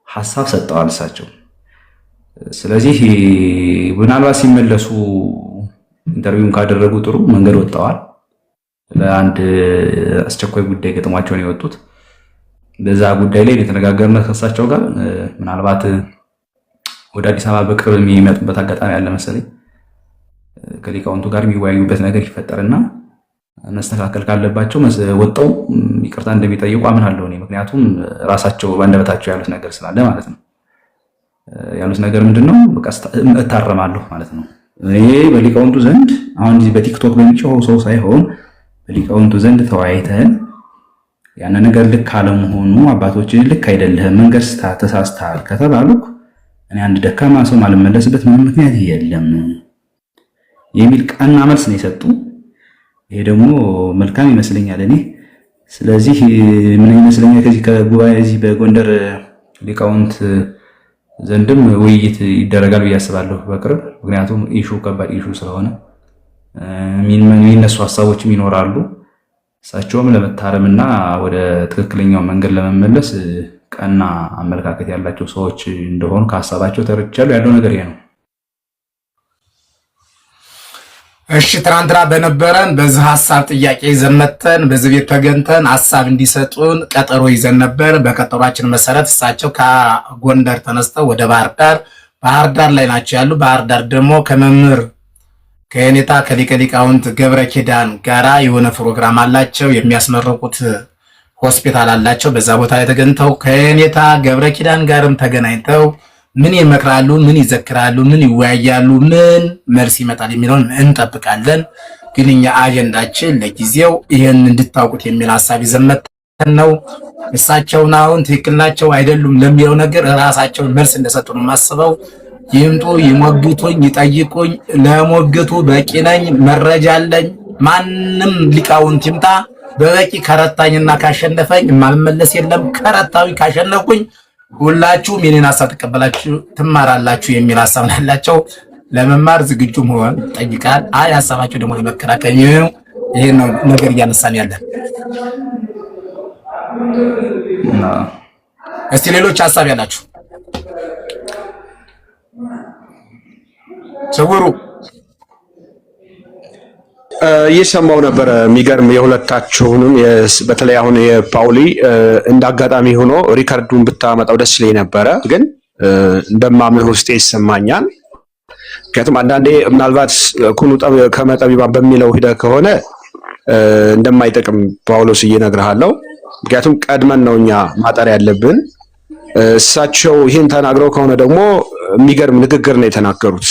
ሐሳብ ሰጠዋል እሳቸው። ስለዚህ ምናልባት ሲመለሱ ኢንተርቪውን ካደረጉ ጥሩ መንገድ ወጣዋል። ለአንድ አስቸኳይ ጉዳይ ገጥሟቸው ነው የወጡት። በዛ ጉዳይ ላይ የተነጋገርነው ከእሳቸው ጋር ምናልባት ወደ አዲስ አበባ በቅርብ የሚመጡበት አጋጣሚ ያለ መሰለኝ። ከሊቃውንቱ ጋር የሚወያዩበት ነገር ይፈጠርና መስተካከል ካለባቸው ወጣው ይቅርታ እንደሚጠይቁ አምናለሁ እኔ። ምክንያቱም ራሳቸው ባንደበታቸው ያሉት ነገር ስላለ ማለት ነው። ያሉት ነገር ምንድነው? በቃ እታረማለሁ ማለት ነው። እኔ በሊቃውንቱ ዘንድ አሁን በቲክቶክ በሚጮኸው ሰው ሳይሆን በሊቃውንቱ ዘንድ ተወያይተን ያን ነገር ልክ አለመሆኑ አባቶችን ልክ አይደለህም መንገድ ተሳስተሃል ከተባሉ እኔ አንድ ደካማ ሰው ማልመለስበት ምንም ምክንያት የለም የሚል ቀና መልስ ነው የሰጡ። ይሄ ደግሞ መልካም ይመስለኛል እኔ። ስለዚህ ምን ይመስለኛል ከዚህ ከጉባኤ እዚህ በጎንደር ሊቃውንት ዘንድም ውይይት ይደረጋል ብዬ አስባለሁ በቅርብ። ምክንያቱም ኢሹ ከባድ ኢሹ ስለሆነ የሚነሱ ሀሳቦችም ይኖራሉ። እሳቸውም ለመታረምና ወደ ትክክለኛው መንገድ ለመመለስ ቀና አመለካከት ያላቸው ሰዎች እንደሆኑ ከሀሳባቸው ተረድቻለሁ። ያለው ነገር ይሄ ነው። እሺ ትናንትና በነበረን በዚህ ሀሳብ ጥያቄ ዘመተን በዚህ ቤት ተገንተን ሀሳብ እንዲሰጡን ቀጠሮ ይዘን ነበር። በቀጠሯችን መሰረት እሳቸው ከጎንደር ተነስተው ወደ ባህር ዳር ላይ ናቸው ያሉ። ባህር ዳር ደግሞ ከመምህር ከኔታ ከሊቀ ሊቃውንት ገብረ ኪዳን ጋራ የሆነ ፕሮግራም አላቸው። የሚያስመረቁት ሆስፒታል አላቸው። በዛ ቦታ ላይ ተገኝተው ከኔታ ገብረ ኪዳን ጋርም ተገናኝተው ምን ይመክራሉ፣ ምን ይዘክራሉ፣ ምን ይወያያሉ፣ ምን መልስ ይመጣል የሚለውን እንጠብቃለን። ግን እኛ አጀንዳችን ለጊዜው ይሄን እንድታውቁት የሚል ሐሳብ ይዘመተን ነው። እሳቸውን አሁን ትክክል ናቸው አይደሉም ለሚለው ነገር ራሳቸውን መልስ እንደሰጡ ነው የማስበው። ይምጡ፣ ይሞግቱኝ፣ ይጠይቁኝ። ለሞግቱ በቂ ነኝ፣ መረጃ አለኝ። ማንም ሊቃውንት ይምጣ በበቂ ከረታኝና ካሸነፈኝ የማልመለስ የለም። ከረታዊ ካሸነፍኩኝ ሁላችሁም የኔን ሐሳብ ተቀበላችሁ ትማራላችሁ የሚል ሐሳብ ነው ያላቸው። ለመማር ዝግጁ መሆን ጠይቃል። አይ ሐሳባቸው ደግሞ ለመከራከር ነው። ይሄን ነው ነገር እያነሳን ያለን። እስቲ ሌሎች ሐሳብ ያላችሁ ሰውሩ። እየሰማው ነበር። የሚገርም የሁለታችሁንም በተለይ አሁን የፓውሊ እንዳጋጣሚ ሆኖ ሪካርዱን ብታመጣው ደስ ይለኝ ነበረ፣ ግን እንደማምን ውስጤ ይሰማኛል። ምክንያቱም አንዳንዴ ምናልባት ኩኑ ከመጠቢባን በሚለው ሂደ ከሆነ እንደማይጠቅም ጳውሎስ እየነግርሃለሁ። ምክንያቱም ቀድመን ነው እኛ ማጠር ያለብን። እሳቸው ይህን ተናግረው ከሆነ ደግሞ የሚገርም ንግግር ነው የተናገሩት።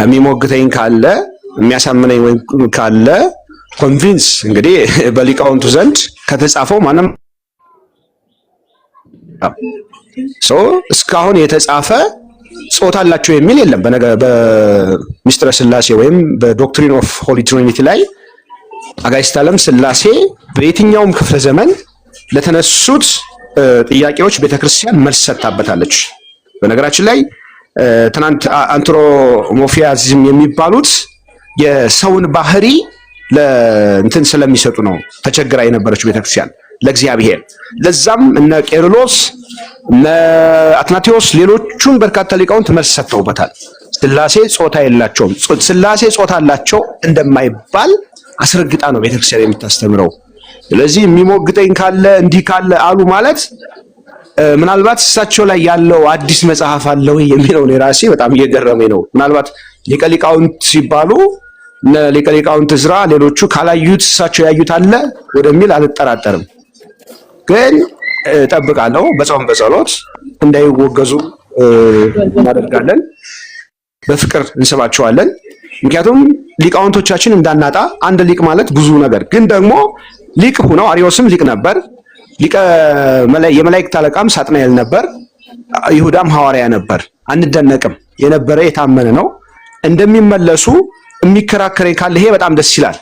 የሚሞግተኝ ካለ የሚያሳምነኝ ወይ ካለ ኮንቪንስ እንግዲህ በሊቃውንቱ ዘንድ ከተጻፈው ማንም እስካሁን የተጻፈ ጾታ አላቸው የሚል የለም። በሚስጥረ ስላሴ ወይም በዶክትሪን ኦፍ ሆሊ ትሪኒቲ ላይ አጋዕዝተ ዓለም ስላሴ በየትኛውም ክፍለ ዘመን ለተነሱት ጥያቄዎች ቤተክርስቲያን መልስ ሰጥታበታለች። በነገራችን ላይ ትናንት አንትሮሞፊያዝም የሚባሉት የሰውን ባህሪ ለእንትን ስለሚሰጡ ነው ተቸግራ የነበረችው ቤተክርስቲያን ለእግዚአብሔር። ለዛም እነ ቄርሎስ እነ አትናቴዎስ ሌሎቹን በርካታ ሊቃውንት መልስ ሰጥተውበታል። ስላሴ ጾታ የላቸውም፣ ስላሴ ጾታ አላቸው እንደማይባል አስረግጣ ነው ቤተክርስቲያን የምታስተምረው። ስለዚህ የሚሞግተኝ ካለ እንዲህ ካለ አሉ ማለት ምናልባት እሳቸው ላይ ያለው አዲስ መጽሐፍ አለው የሚለው ነው ራሴ በጣም እየገረመኝ ነው። ምናልባት ሊቀ ሊቃውንት ሲባሉ ሊቀ ሊቃውንት ዕዝራ ሌሎቹ ካላዩት እሳቸው ያዩት አለ ወደሚል አልጠራጠርም። ግን ጠብቃለሁ በጾም በጸሎት እንዳይወገዙ እናደርጋለን፣ በፍቅር እንስባቸዋለን። ምክንያቱም ሊቃውንቶቻችን እንዳናጣ አንድ ሊቅ ማለት ብዙ ነገር ግን ደግሞ ሊቅ ሆነው አሪዮስም ሊቅ ነበር፣ የመላእክት አለቃም ሳጥናኤል ነበር፣ ይሁዳም ሐዋርያ ነበር። አንደነቅም፣ የነበረ የታመነ ነው። እንደሚመለሱ የሚከራከረኝ ካለ ይሄ በጣም ደስ ይላል።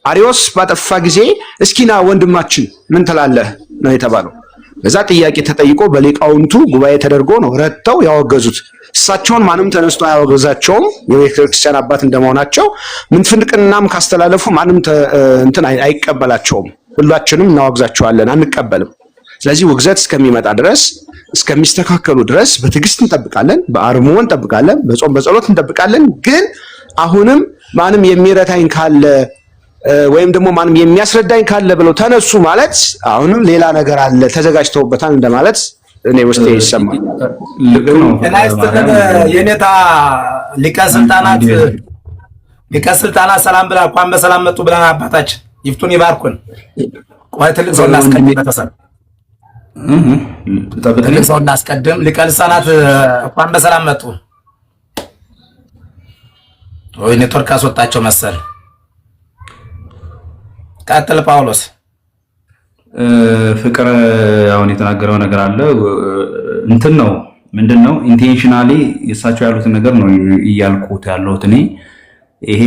አሪዮስ ባጠፋ ጊዜ እስኪና ወንድማችን ምን ትላለህ ነው የተባለው። በዛ ጥያቄ ተጠይቆ በሊቃውንቱ ጉባኤ ተደርጎ ነው ረተው ያወገዙት። እሳቸውን ማንም ተነስቶ አያወገዛቸውም። የቤተክርስቲያን አባት እንደመሆናቸው ምንፍቅናም ካስተላለፉ ማንም እንትን አይቀበላቸውም። ሁላችንም እናወግዛቸዋለን፣ አንቀበልም። ስለዚህ ውግዘት እስከሚመጣ ድረስ እስከሚስተካከሉ ድረስ በትዕግስት እንጠብቃለን፣ በአርምሞ እንጠብቃለን፣ በጾም በጸሎት እንጠብቃለን። ግን አሁንም ማንም የሚረታኝ ካለ ወይም ደግሞ ማንም የሚያስረዳኝ ካለ ብለው ተነሱ ማለት አሁንም ሌላ ነገር አለ ተዘጋጅተውበታል እንደማለት እኔ ውስጤ ይሰማል። የኔታ ሊቀ ስልጣናት ሰላም ብላ እንኳን በሰላም መጡ ብለን አባታችን ይፍቱን ይባርኩን። ቆይ ትልቅ ሰው እናስቀድም፣ ቤተሰብ ትልቅ ሰው እናስቀድም። ሊቀ ልሳናት እንኳን በሰላም መጡ። ወይ ኔትወርክ አስወጣቸው መሰል። ቀጥል ጳውሎስ። ፍቅር አሁን የተናገረው ነገር አለ እንትን ነው ምንድነው ኢንቴንሽናሊ የሳቸው ያሉትን ነገር ነው እያልኩት ያለሁት እኔ። ይሄ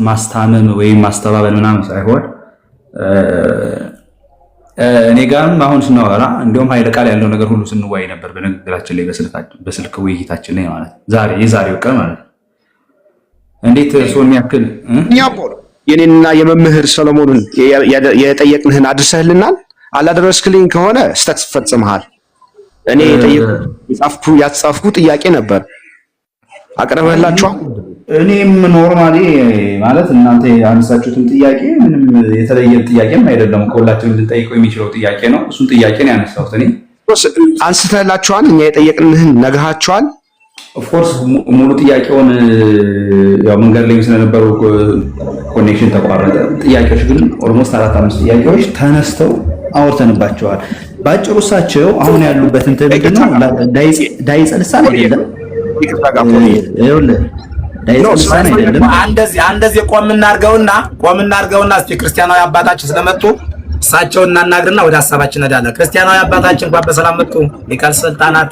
ማስታመም ወይም ማስተባበል ምናምን ሳይሆን እኔ ጋርም አሁን ስናወራ እንደውም ኃይለ ቃል ያለው ነገር ሁሉ ስንዋይ ነበር በንግግራችን ላይ በስልክ ውይይታችን ላይ ማለት የዛሬው ቀን ማለት እንዴት ሰውን ያክል የኔንና የመምህር ሰሎሞንን የጠየቅንህን አድርሰህልናል። አላደረስክልኝ ከሆነ ስተት ፈጽመሃል። እኔ ያጻፍኩ ጥያቄ ነበር አቅርበህላችኋል። እኔም ኖርማሊ ማለት እናንተ ያነሳችሁትን ጥያቄ ምንም የተለየ ጥያቄም አይደለም፣ ከሁላችንም ልንጠይቀው የሚችለው ጥያቄ ነው። እሱን ጥያቄ ነው ያነሳሁት እኔ። አንስተህላችኋል? እኛ የጠየቅንህን ነግሃችኋል? ኦፍኮርስ ሙሉ ጥያቄውን ያው መንገድ ላይ ስለነበሩ ኮኔክሽን ተቋረጠ። ጥያቄዎች ግን ኦልሞስት 4-5 ጥያቄዎች ተነስተው አውርተንባቸዋል። ባጭሩ እሳቸው አሁን ያሉበት እንትን ምንድነው ዳይጸልሳን አይደለም አንደዚህ ቆም እናድርገውና እስኪ ክርስቲያናዊ አባታችን ስለመጡ እሳቸውን እናናግርና ወደ ሀሳባችን እንሄዳለን። ክርስቲያናዊ አባታችን እንኳን በሰላም መጡ። ሊቀ ስልጣናት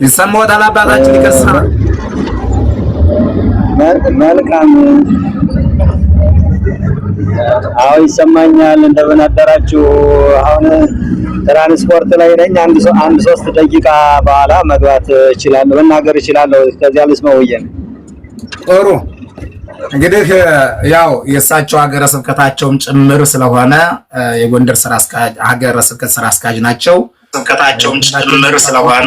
ይሰማዎታል? አባታችን ሊቀ ስልጣናት መልካም። አዎ ይሰማኛል። እንደምን አደራችሁ? አሁን ትራንስፖርት ላይ ነኝ። አንድ 3 ደቂቃ በኋላ መግባት እችላለሁ፣ መናገር እችላለሁ። እስከዚያ ልስመውየን። ጥሩ። እንግዲህ ያው የእሳቸው ሀገረ ስብከታቸውም ጭምር ስለሆነ የጎንደር ስራ አስኪያጅ ሀገረ ስብከት ስራ አስኪያጅ ናቸው። ስብከታቸውም ጭምር ስለሆነ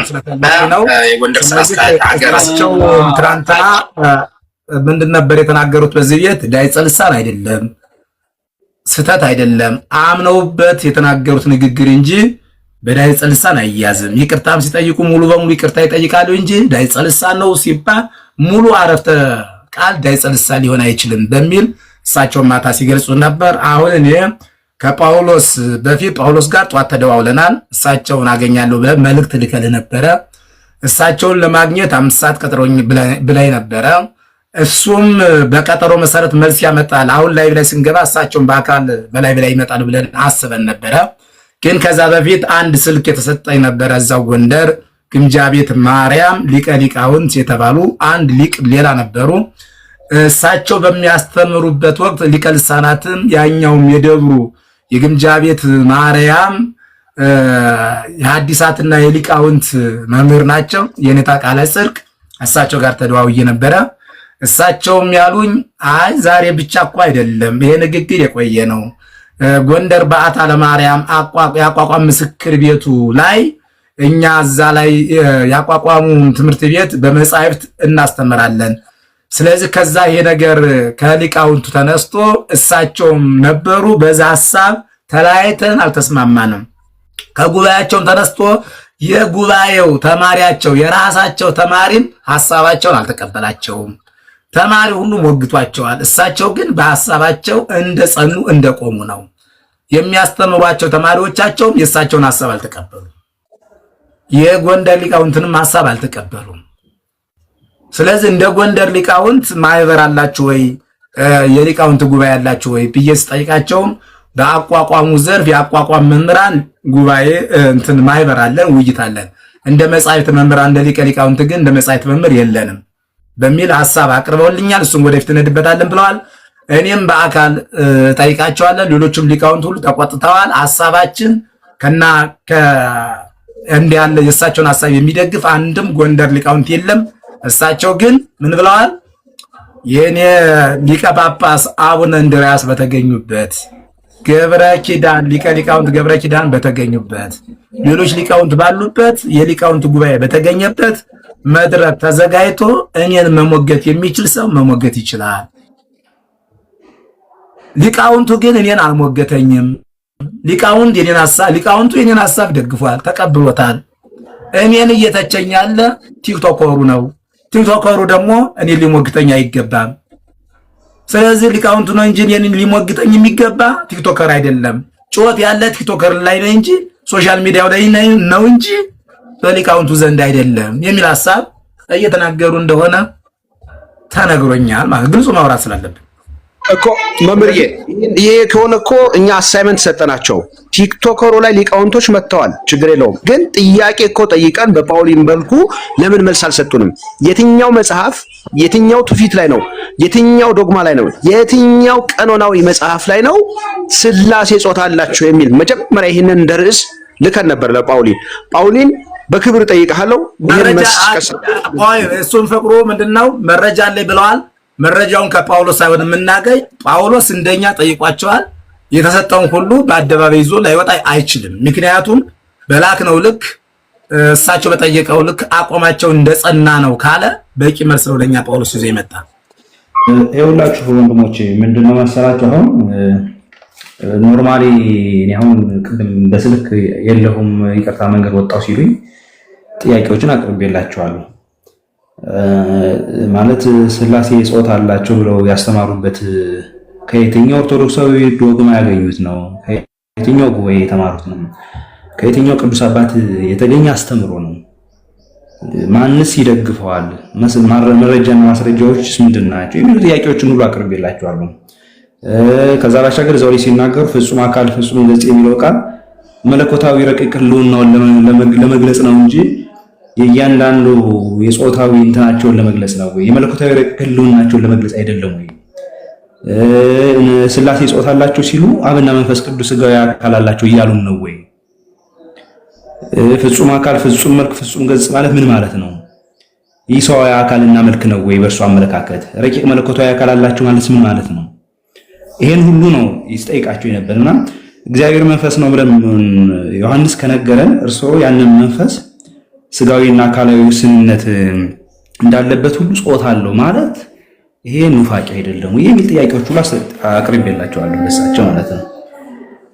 ነው የጎንደር ስራ አስኪያጅ ሀገረ ስብከት ትናንትና ምንድን ነበር የተናገሩት? በዚህ ቤት ዳይጸልሳን አይደለም ስተት አይደለም አምነውበት የተናገሩት ንግግር እንጂ በዳይጸልሳን አይያዝም። ይቅርታም ሲጠይቁ ሙሉ በሙሉ ይቅርታ ይጠይቃሉ እንጂ ዳይጸልሳን ነው ሲባል ሙሉ አረፍተ ቃል ዳይጸልሳን ሊሆን አይችልም በሚል እሳቸው ማታ ሲገልጹ ነበር። አሁን እኔ ከጳውሎስ በፊት ጳውሎስ ጋር ጧት ተደዋውለናል። እሳቸውን አገኛለሁ ብለን መልእክት ልከል ነበረ። እሳቸውን ለማግኘት 5 ሰዓት ቀጠሮኝ ብላይ ነበረ። እሱም በቀጠሮ መሰረት መልስ ያመጣል። አሁን ላይቭ ላይ ስንገባ እሳቸውን በአካል በላይቭ ላይ ይመጣሉ ብለን አስበን ነበረ። ግን ከዛ በፊት አንድ ስልክ የተሰጠኝ ነበረ። እዛው ጎንደር ግምጃ ቤት ማርያም ሊቀ ሊቃውንት የተባሉ አንድ ሊቅ ሌላ ነበሩ። እሳቸው በሚያስተምሩበት ወቅት ሊቀ ልሳናትም ያኛውም የደብሩ የግምጃ ቤት ማርያም የሐዲሳትና የሊቃውንት መምህር ናቸው። የኔታ ቃለ ጽድቅ እሳቸው ጋር ተደዋውዬ ነበረ። እሳቸውም ያሉኝ አይ ዛሬ ብቻ እኮ አይደለም ይሄ ንግግር የቆየ ነው። ጎንደር በዓታ ለማርያም ያቋቋም ምስክር ቤቱ ላይ እኛ እዛ ላይ ያቋቋሙ ትምህርት ቤት በመጻሕፍት እናስተምራለን። ስለዚህ ከዛ ይሄ ነገር ከሊቃውንቱ ተነስቶ እሳቸውም ነበሩ። በዛ ሐሳብ ተለያይተን አልተስማማንም። ከጉባኤያቸውም ተነስቶ የጉባኤው ተማሪያቸው የራሳቸው ተማሪም ሐሳባቸውን አልተቀበላቸውም። ተማሪ ሁሉ ሞግቷቸዋል። እሳቸው ግን በሐሳባቸው እንደጸኑ እንደቆሙ ነው። የሚያስተምሯቸው ተማሪዎቻቸውም የእሳቸውን ሐሳብ አልተቀበሉም። የጎንደር ሊቃውንትንም ሐሳብ አልተቀበሉም። ስለዚህ እንደ ጎንደር ሊቃውንት ማህበር አላችሁ ወይ የሊቃውንት ጉባኤ አላችሁ ወይ ብዬ ስጠይቃቸውም በአቋቋሙ ዘርፍ የአቋቋም መምህራን ጉባኤ ማህበር አለን፣ ውይይት አለን። እንደ መጻሕፍት መምህራን እንደ ሊቀ ሊቃውንት ግን እንደ መጻሕፍት መምህር የለንም በሚል ሐሳብ አቅርበውልኛል። እሱም ወደፊት እንሄድበታለን ብለዋል። እኔም በአካል ጠይቃቸዋለሁ። ሌሎችም ሊቃውንት ሁሉ ተቆጥተዋል። ሐሳባችን እንዲህ ያለ የእሳቸውን ሐሳብ የሚደግፍ አንድም ጎንደር ሊቃውንት የለም። እሳቸው ግን ምን ብለዋል? የኔ ሊቀ ጳጳስ አቡነ እንድርያስ በተገኙበት ገብረ ኪዳን ሊቀ ሊቃውንት ገብረ ኪዳን በተገኙበት ሌሎች ሊቃውንት ባሉበት የሊቃውንት ጉባኤ በተገኘበት መድረክ ተዘጋጅቶ እኔን መሞገት የሚችል ሰው መሞገት ይችላል። ሊቃውንቱ ግን እኔን አልሞገተኝም። ሊቃውንቱ የኔን ሐሳብ ደግፏል፣ ተቀብሎታል። እኔን እየተቸኝ ያለ ቲክቶከሩ ነው። ቲክቶከሩ ደግሞ እኔን ሊሞግተኝ አይገባም። ስለዚህ ሊቃውንቱ ነው እንጂ እኔን ሊሞግተኝ የሚገባ ቲክቶከር አይደለም። ጩኸት ያለ ቲክቶከር ላይ ነው እንጂ ሶሻል ሚዲያው ላይ ነው እንጂ በሊቃውንቱ ዘንድ አይደለም የሚል ሐሳብ እየተናገሩ እንደሆነ ተነግሮኛል። ማለት ግልጹ ማውራት ስላለብን እኮ መምህርዬ፣ ይሄ ከሆነ እኮ እኛ አሳይመንት ሰጠናቸው። ቲክቶከሩ ላይ ሊቃውንቶች መጥተዋል፣ ችግር የለውም። ግን ጥያቄ እኮ ጠይቀን በጳውሊን መልኩ ለምን መልስ አልሰጡንም? የትኛው መጽሐፍ የትኛው ትውፊት ላይ ነው? የትኛው ዶግማ ላይ ነው? የትኛው ቀኖናዊ መጽሐፍ ላይ ነው ሥላሴ ጾታ አላቸው የሚል? መጀመሪያ ይህንን እንደ ርዕስ ልከን ነበር ለጳውሊን። ጳውሊን በክብር ጠይቀሃለሁ። እሱን ፍቅሩ ምንድነው መረጃ አለኝ ብለዋል። መረጃውን ከጳውሎስ ሳይሆን የምናገኝ ጳውሎስ እንደኛ ጠይቋቸዋል። የተሰጠውን ሁሉ በአደባባይ ይዞ ላይወጣ አይችልም። ምክንያቱም በላክነው ልክ እሳቸው በጠየቀው ልክ አቋማቸው እንደጸና ነው ካለ በቂ መልስ ነው ለኛ ጳውሎስ ይዞ ይመጣ። ይኸውላችሁ ወንድሞቼ ምንድነው መሰላችሁ አሁን ኖርማሊ እኔ አሁን ቅድም በስልክ የለሁም ይቅርታ መንገድ ወጣው ሲሉኝ ጥያቄዎችን አቅርቤላችኋለሁ። ማለት ሥላሴ ጾታ አላቸው ብለው ያስተማሩበት ከየትኛው ኦርቶዶክሳዊ ዶግማ ያገኙት ነው? ከየትኛው ጉባኤ የተማሩት ነው? ከየትኛው ቅዱስ አባት የተገኘ አስተምሮ ነው? ማንስ ይደግፈዋል? መረጃና ማስረጃዎችስ ምንድን ናቸው? የሚሉ ጥያቄዎችን ሁሉ አቅርቤላችኋለሁ። ከዛ ባሻገር እዛው ላይ ሲናገሩ ፍጹም አካል ፍጹም ገጽ የሚለው ቃል መለኮታዊ ረቂቅ ሕልውናውን ለመግለጽ ነው እንጂ የእያንዳንዱ የጾታዊ እንትናቸውን ለመግለጽ ነው ወይ? የመለኮታዊ ረቂቅ ሕልውናቸውን ለመግለጽ አይደለም ወይ? ሥላሴ ጾታ አላቸው ሲሉ አብና መንፈስ ቅዱስ ሥጋዊ አካል አላቸው እያሉን ነው ወይ? ፍጹም አካል ፍጹም መልክ ፍጹም ገጽ ማለት ምን ማለት ነው? ይህ ሰዋዊ አካልና መልክ ነው ወይ? በእርሱ አመለካከት ረቂቅ መለኮታዊ አካል አላቸው ማለት ምን ማለት ነው? ይሄን ሁሉ ነው ይስጠይቃቸው የነበርና እግዚአብሔር መንፈስ ነው ብለን ዮሐንስ ከነገረን እርስዎ ያንን መንፈስ ሥጋዊና አካላዊ ውስንነት እንዳለበት ሁሉ ጾታ አለው ማለት ይሄ ኑፋቄ አይደለም የሚል ጥያቄዎች ሁሉ አቅርቤላቸዋለሁ ለእሳቸው ማለት ነው።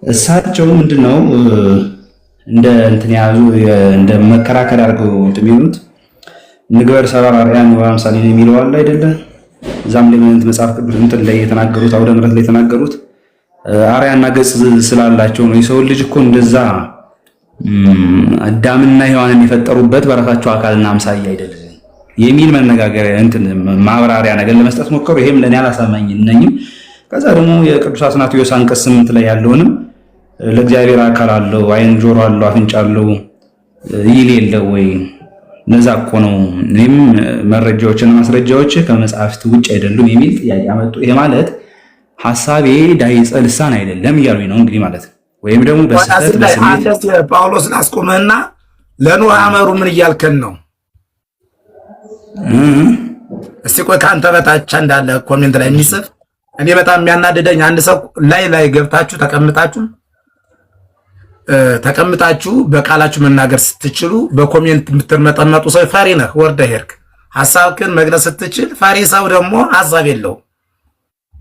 እሳቸው ምንድነው እንደ እንትን ያዙ እንደ መከራከር አድርገው የሚሉት ንግበር ሰራር አርያን ወአምሳሌ የሚለው አለ አይደለ? እዛም ላይ መጽሐፍ ቅዱስ እንትን ላይ የተናገሩት አውደ ምሕረት ላይ የተናገሩት አርያና ገጽ ስላላቸው ነው። የሰው ልጅ እኮ እንደዛ አዳምና ሔዋንን የፈጠሩበት በራሳቸው አካልና አምሳያ አይደለም የሚል መነጋገሪያ እንትን ማብራሪያ ነገር ለመስጠት ሞከሩ። ይሄም ለኔ አላሳማኝም። ከዛ ደግሞ የቅዱስ አትናቴዎስ አንቀጽ 8 ላይ ያለውንም ለእግዚአብሔር አካል አለው፣ ዓይን፣ ጆሮ አለው፣ አፍንጫ አለው ይል የለው ወይ? ለዛ እኮ ነው እኔም መረጃዎችና ማስረጃዎች ከመጽሐፍት ውጭ አይደሉም የሚል ጥያቄ አመጡ። ይሄ ማለት ሐሳቤ ዳይጸ ልሳን አይደለም እያሉኝ ነው እንግዲህ ማለት ነው። ወይም ደግሞ በስህተት በስሜት ጳውሎስን አስቆመና ለኖህ አመሩ ምን እያልከን ነው? እስቲ ቆይ ከአንተ በታች እንዳለ ኮሜንት ላይ የሚጽፍ እኔ በጣም የሚያናድደኝ አንድ ሰው ላይ ገብታችሁ ተቀምጣችሁ በቃላችሁ መናገር ስትችሉ በኮሜንት የምትመጠመጡ ሰው ፈሪ ነህ። ወርደህ ሄድክ ሐሳብህን መግለጽ ስትችል ፈሪ ሰው ደግሞ ሐሳብ የለውም።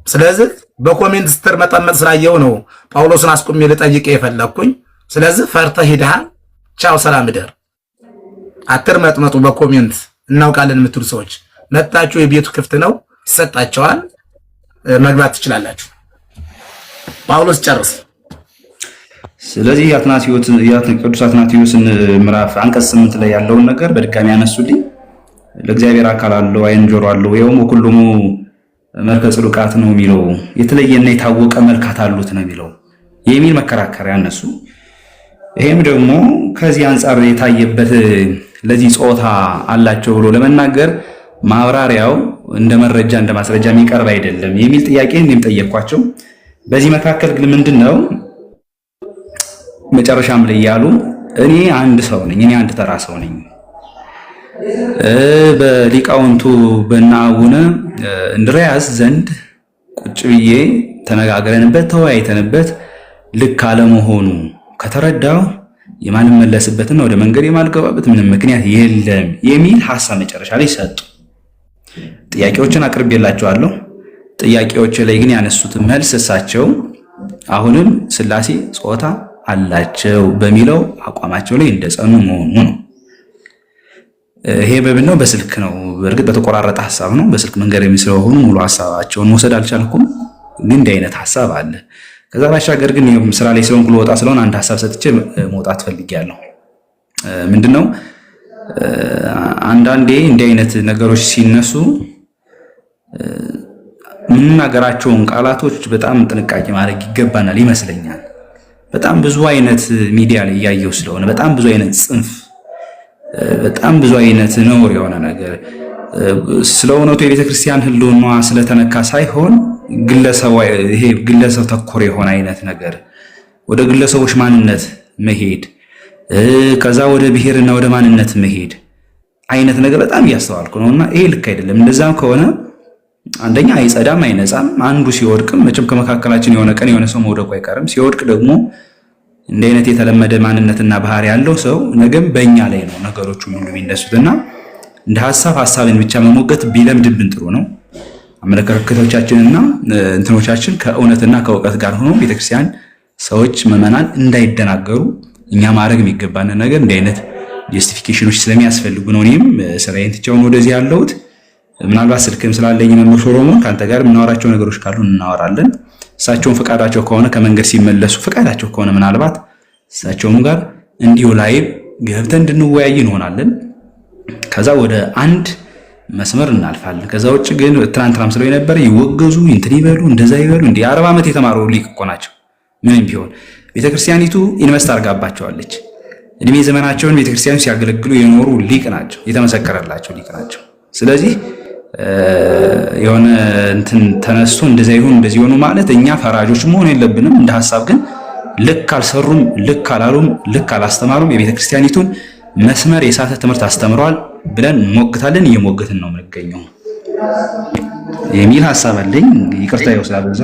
ስለዚህ በኮሜንት ስትመጠመጥ ስላየው ነው ጳውሎስን አስቆሜ ልጠይቅ የፈለኩኝ። ስለዚህ ፈርተህ ሄደሃል። ቻው፣ ሰላም እደር። አትርመጥመጡ በኮሜንት እናውቃለን የምትሉ ሰዎች መጣችሁ፣ የቤቱ ክፍት ነው፣ ይሰጣቸዋል፣ መግባት ትችላላችሁ። ጳውሎስ ጨርስ። ስለዚህ ቅዱስ አትናቴዎስን ምዕራፍ አንቀጽ 8 ላይ ያለውን ነገር በድጋሚ ያነሱልኝ። ለእግዚአብሔር አካል አለው፣ ዓይን፣ ጆሮ አለው፣ ይኸውም ሁሉም መልከ ጽዱቃት ነው የሚለው የተለየና የታወቀ መልካት አሉት ነው የሚለው የሚል መከራከሪያ ያነሱ። ይሄም ደግሞ ከዚህ አንጻር የታየበት ለዚህ ጾታ አላቸው ብሎ ለመናገር ማብራሪያው እንደ መረጃ እንደ ማስረጃ የሚቀርብ አይደለም የሚል ጥያቄ እኔም ጠየቅኳቸው። በዚህ መካከል ግን ምንድነው መጨረሻም ላይ ያሉ እኔ አንድ ሰው ነኝ፣ እኔ አንድ ተራ ሰው ነኝ። በሊቃውንቱ በእነ አቡነ እንድርያስ ዘንድ ቁጭ ብዬ ተነጋግረንበት ተወያይተንበት ልክ አለመሆኑ ከተረዳው የማንመለስበትና ወደ መንገድ የማልገባበት ምንም ምክንያት የለም የሚል ሐሳብ መጨረሻ ላይ ሰጡ። ጥያቄዎችን አቅርቤላቸዋለሁ። ጥያቄዎች ላይ ግን ያነሱት መልስ እሳቸው አሁንም ሥላሴ ጾታ አላቸው በሚለው አቋማቸው ላይ እንደጸኑ መሆኑ ነው። ይሄ በብነው በስልክ ነው። በእርግጥ በተቆራረጠ ሐሳብ ነው። በስልክ መንገድ የሚስለው ሙሉ ሐሳባቸውን መውሰድ አልቻልኩም። ግን እንዲህ አይነት ሐሳብ አለ። ከዛ ባሻገር ግን ስራ ላይ ስለሆንኩ ልወጣ ስለሆነ አንድ ሐሳብ ሰጥቼ መውጣት ፈልጌያለሁ። ምንድነው አንዳንዴ እንዲህ አይነት ነገሮች ሲነሱ የምንናገራቸውን ቃላቶች በጣም ጥንቃቄ ማድረግ ይገባናል ይመስለኛል። በጣም ብዙ አይነት ሚዲያ ላይ እያየሁ ስለሆነ በጣም ብዙ አይነት ጽንፍ፣ በጣም ብዙ አይነት ነውር የሆነ ነገር ስለ እውነቱ የቤተክርስቲያን ሕልውና ስለተነካ ሳይሆን ግለሰብ ተኮር የሆነ አይነት ነገር ወደ ግለሰቦች ማንነት መሄድ ከዛ ወደ ብሔርና ወደ ማንነት መሄድ አይነት ነገር በጣም እያስተዋልኩ ነውና ይሄ ልክ አይደለም። እንደዛም ከሆነ አንደኛ አይጸዳም አይነጻም። አንዱ ሲወድቅም መቼም ከመካከላችን የሆነ ቀን የሆነ ሰው መውደቁ አይቀርም። ሲወድቅ ደግሞ እንደ አይነት የተለመደ ማንነትና ባህሪ ያለው ሰው ነገም በእኛ ላይ ነው ነገሮቹ ሁሉ የሚነሱትና እንደ ሐሳብን ብቻ መሞገት ቢለምድብን ጥሩ ነው። አመለካከቶቻችንና እንትኖቻችን ከእውነትና ከእውቀት ጋር ሆኖ ቤተክርስቲያን ሰዎች መመናን እንዳይደናገሩ እኛ ማድረግ የሚገባን ነገር እንደ አይነት ጀስቲፊኬሽኖች ስለሚያስፈልጉ ነው። እኔም ስራዬን ትቼውን ወደዚህ ያለሁት ምናልባት ስልክም ስላለኝ መምህር ሶሎሞን ካንተ ጋር የምናወራቸው ነገሮች ካሉ እናወራለን። እሳቸውን ፈቃዳቸው ከሆነ ከመንገድ ሲመለሱ ፈቃዳቸው ከሆነ ምናልባት እሳቸውም ጋር እንዲሁ ላይ ገብተን እንድንወያይ እንሆናለን። ከዛ ወደ አንድ መስመር እናልፋለን። ከዛ ውጭ ግን ትናንትናም ስለው የነበረ ይወገዙ እንትን ይበሉ እንደዛ ይበሉ እንደ 40 ዓመት የተማሩ ሊቅ እኮ ናቸው። ምንም ቢሆን ቤተክርስቲያኒቱ ኢንቨስት አድርጋባቸዋለች። እድሜ ዘመናቸውን ቤተክርስቲያኑ ሲያገለግሉ የኖሩ ሊቅ ናቸው፣ የተመሰከረላቸው ሊቅ ናቸው። ስለዚህ የሆነ እንትን ተነስቶ እንደዛ ይሁን እንደዚህ ሆኑ ማለት እኛ ፈራጆች መሆን የለብንም። እንደ ሐሳብ ግን ልክ አልሰሩም፣ ልክ አላሉም፣ ልክ አላስተማሩም፣ የቤተክርስቲያኒቱን መስመር የሳተ ትምህርት አስተምረዋል ብለን እንሞግታለን። እየሞገትን ነው የምንገኘው የሚል ሐሳብ አለኝ። ይቅርታ ይወስዳል በዛ